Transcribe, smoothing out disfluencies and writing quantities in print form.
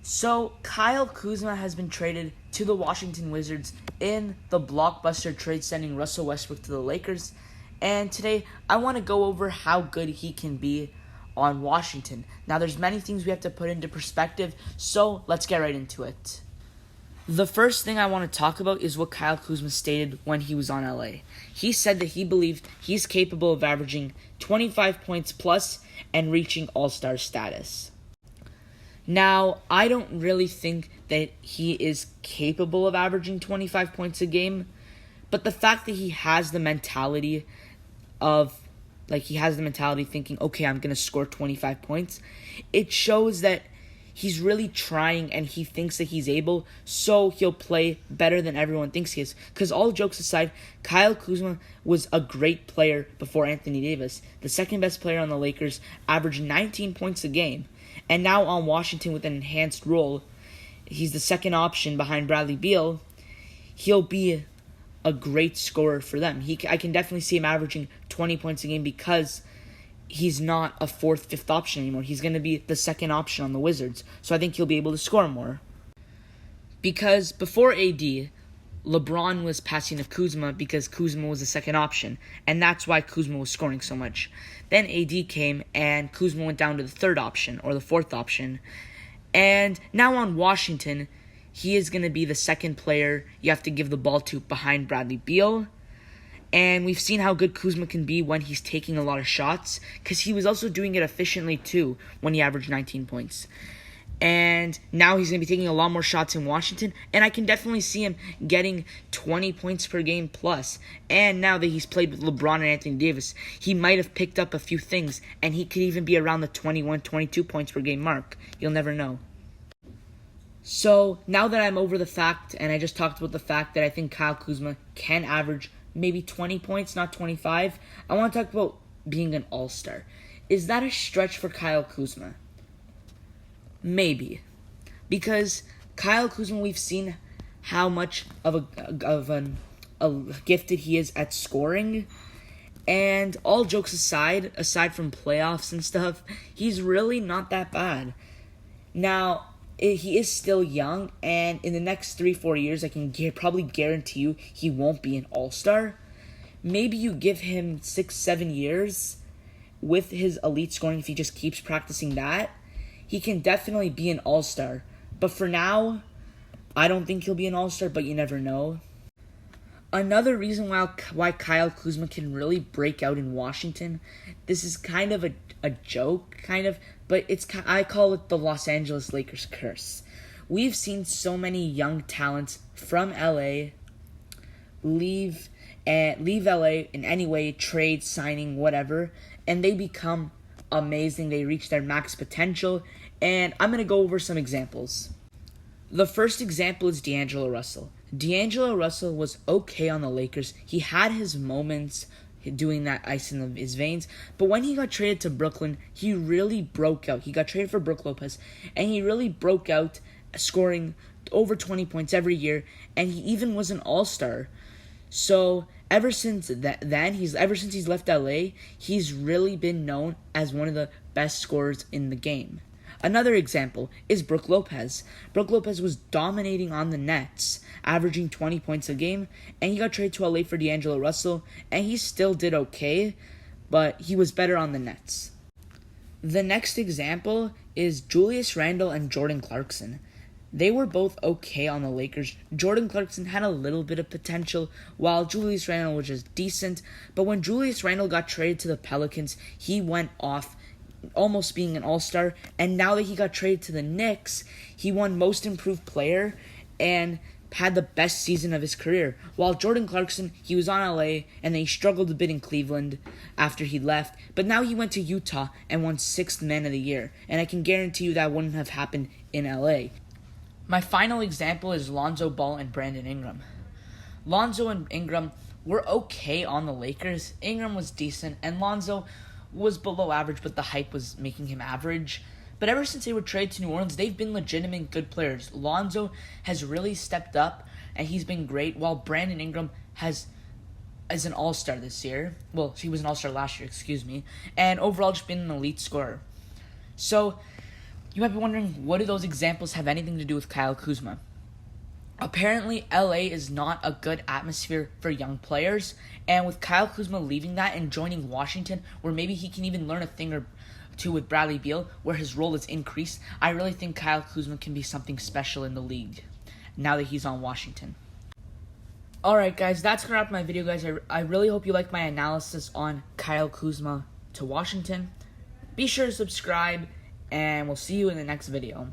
So, Kyle Kuzma has been traded to the Washington Wizards in the blockbuster trade sending Russell Westbrook to the Lakers. And today, I want to go over how good he can be on Washington. Now, there's many things we have to put into perspective, so let's get right into it. The first thing I want to talk about is what Kyle Kuzma stated when he was on LA. He said that he believed he's capable of averaging 25 points plus and reaching AllStar status. Now, I don't really think that he is capable of averaging 25 points a game, but the fact that he has the mentality thinking, okay, I'm going to score 25 points, it shows that he's really trying and he thinks that he's able, so he'll play better than everyone thinks he is. Because all jokes aside, Kyle Kuzma was a great player before Anthony Davis. The second best player on the Lakers, averaged 19 points a game. And now on Washington with an enhanced role, he's the second option behind Bradley Beal. He'll be a great scorer for them. I can definitely see him averaging 20 points a game because he's not a fourth, fifth option anymore. He's going to be the second option on the Wizards. So I think he'll be able to score more. Because before AD, LeBron was passing to Kuzma because Kuzma was the second option. And that's why Kuzma was scoring so much. Then AD came and Kuzma went down to the third option or the fourth option. And now on Washington, he is going to be the second player you have to give the ball to behind Bradley Beal. And we've seen how good Kuzma can be when he's taking a lot of shots, because he was also doing it efficiently too when he averaged 19 points. And now he's going to be taking a lot more shots in Washington, and I can definitely see him getting 20 points per game plus. And now that he's played with LeBron and Anthony Davis, he might have picked up a few things, and he could even be around the 21, 22 points per game mark. You'll never know. So now that I'm over the fact, and I just talked about the fact that I think Kyle Kuzma can average maybe 20 points, not 25, I want to talk about being an all-star. Is that a stretch for Kyle Kuzma? Maybe. Because Kyle Kuzma, we've seen how much of a gifted he is at scoring. And all jokes aside from playoffs and stuff, he's really not that bad. Now, he is still young, and in the next 3-4 years, I can probably guarantee you he won't be an all-star. Maybe you give him 6-7 years with his elite scoring if he just keeps practicing that. He can definitely be an all-star. But for now, I don't think he'll be an all-star, but you never know. Another reason why Kyle Kuzma can really break out in Washington, this is kind of a joke, but I call it the Los Angeles Lakers curse. We've seen so many young talents from LA leave LA in any way, trade, signing, whatever, and they become amazing. They reach their max potential, and I'm going to go over some examples. The first example is DAngelo Russell. DAngelo Russell was okay on the Lakers. He had his moments doing that ice in his veins, but when he got traded to Brooklyn, he really broke out. He got traded for Brook Lopez, and he really broke out, scoring over 20 points every year, and he even was an all-star. So ever since he's left LA, he's really been known as one of the best scorers in the game. Another example is Brook Lopez. Brook Lopez was dominating on the Nets, averaging 20 points a game, and he got traded to LA for DAngelo Russell, and he still did okay, but he was better on the Nets. The next example is Julius Randle and Jordan Clarkson. They were both okay on the Lakers. Jordan Clarkson had a little bit of potential, while Julius Randle was just decent, but when Julius Randle got traded to the Pelicans, he went off, almost being an all-star, and now that he got traded to the Knicks, he won Most Improved Player and had the best season of his career. While Jordan Clarkson, he was on LA, and then he struggled a bit in Cleveland after he left, but now he went to Utah and won 6th Man of the Year, and I can guarantee you that wouldn't have happened in LA. My final example is Lonzo Ball and Brandon Ingram. Lonzo and Ingram were okay on the Lakers. Ingram was decent, and Lonzo was below average, but the hype was making him average. But ever since they were traded to New Orleans, they've been legitimate good players. Lonzo has really stepped up, and he's been great, while Brandon Ingram is an all-star this year. Well, he was an all-star last year, and overall just been an elite scorer. So You might be wondering, what do those examples have anything to do with Kyle Kuzma? Apparently, LA is not a good atmosphere for young players, and with Kyle Kuzma leaving that and joining Washington, where maybe he can even learn a thing or two with Bradley Beal, where his role is increased, I really think Kyle Kuzma can be something special in the league now that he's on Washington. Alright guys, that's going to wrap my video, guys. I really hope you liked my analysis on Kyle Kuzma to Washington. Be sure to subscribe, and we'll see you in the next video.